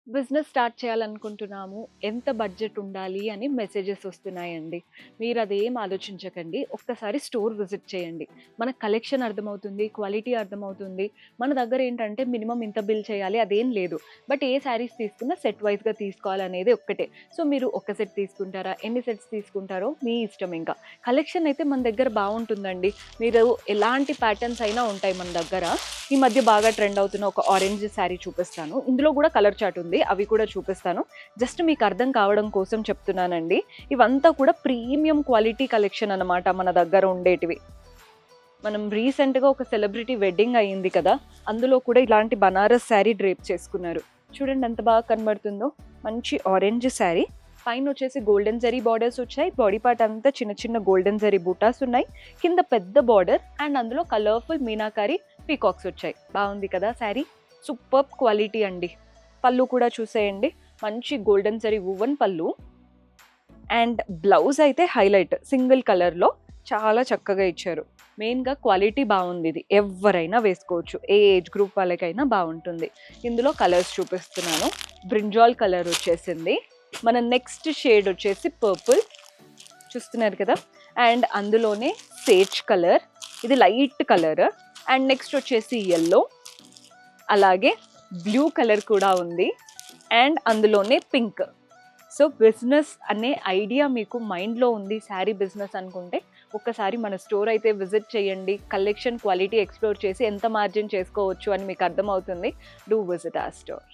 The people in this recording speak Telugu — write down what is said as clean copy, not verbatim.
బిజినెస్ స్టార్ట్ చేయాలనుకుంటున్నాము. ఎంత బడ్జెట్ ఉండాలి అని మెసేజెస్ వస్తున్నాయండి. మీరదేం ఆలోచించకండి. ఒక్కసారి స్టోర్ విజిట్ చేయండి. మన కలెక్షన్ అర్థమవుతుంది. క్వాలిటీ అర్థమవుతుంది. మన దగ్గరేంటంటే మినిమమ్ ఇంత బిల్ చేయాలి అదేం లేదు. బట్ ఏ శారీస్ తీసుకున్నా సెట్ వైస్‌గా తీసుకోవాలనేది ఒక్కటే. సో, మీరు ఒక సెట్ తీసుకుంటారా? ఎన్ని సెట్స్ తీసుకుంటారో మీ ఇష్టం ఇంకా. కలెక్షన్ అయితే మన దగ్గర బావుంటుందండి. మీరు ఎలాంటి ప్యాటర్న్స్ అయినా ఉంటాయి మన దగ్గర. ఈ మధ్య బాగా ట్రెండ్ అవుతున్న ఒక ఆరెంజ్ శారీ చూపిస్తాను. ఇందులో గూడా కలర్ చార్ట్ ఉంది. అవి కూడా చూపిస్తాను. జస్ట్ మీకు అర్థం కావడం కోసం చెప్తున్నానండి. ఇవంతా కూడా ప్రీమియం క్వాలిటీ కలెక్షన్ అనమాట మన దగ్గర ఉండేటివి. మనం రీసెంట్‌గా ఒక సెలబ్రిటీ వెడ్డింగ్ అయింది కదా! అందులో కూడా ఇలాంటి బనారస్ శారీ డ్రేప్ చేసుకున్నారు. చూడండి ఎంత బాగా కనబడుతుందో. మంచి ఆరెంజ్ శారీ. పైనొచ్చేసి గోల్డెన్ జరీ బార్డర్స్ వచ్చాయి. బాడీ పార్ట్ అంతా చిన్న చిన్న గోల్డెన్ జరీ బూటాస్ ఉన్నాయి. కింద పెద్ద బార్డర్ అండ్ అందులో కలర్‌ఫుల్ మీనాకారి పీకాక్స్ వచ్చాయి. బావుంది కదా శారీ. సూపర్బ్ క్వాలిటీ అండి. పళ్ళు కూడా చూసేయండి. మంచి గోల్డెన్ జరీ వువెన్ పళ్ళు. అండ్ బ్లౌజ్ అయితే హైలైట్ సింగిల్ కలర్‌లో చాలా చక్కగా ఇచ్చారు. మెయిన్‌గా క్వాలిటీ బావుందిది. ఎవ్వరైనా వేసుకోవచ్చు. ఏ ఏజ్ గ్రూప్ వాళ్ళకైనా బావుంటుంది. ఇందులో కలర్స్ చూపిస్తున్నాను. బ్రింజాల్ కలర్ వచ్చేసింది. మన నెక్స్ట్ షేడ్ వచ్చేసి పర్పుల్ చూస్తున్నారు కదా! అండ్ అందులోనే సేజ్ కలర్. ఇది లైట్ కలర్. అండ్ నెక్స్ట్ వచ్చేసి యెల్లో. అలాగే బ్లూ కలర్ కూడా ఉంది. అండ్ అందులోనే పింక్. సో, బిజినెస్ అనే ఐడియా మీకు మైండ్‌లో ఉంది. శారీ బిజినెస్ అనుకుంటే ఒక్కసారి మన స్టోర్ అయితే విజిట్ చేయండి. కలెక్షన్, క్వాలిటీ ఎక్స్‌ప్లోర్ చేసి ఎంత మార్జిన్ చేసుకోవచ్చు అని మీకు అర్థమవుతుంది. Do visit our store.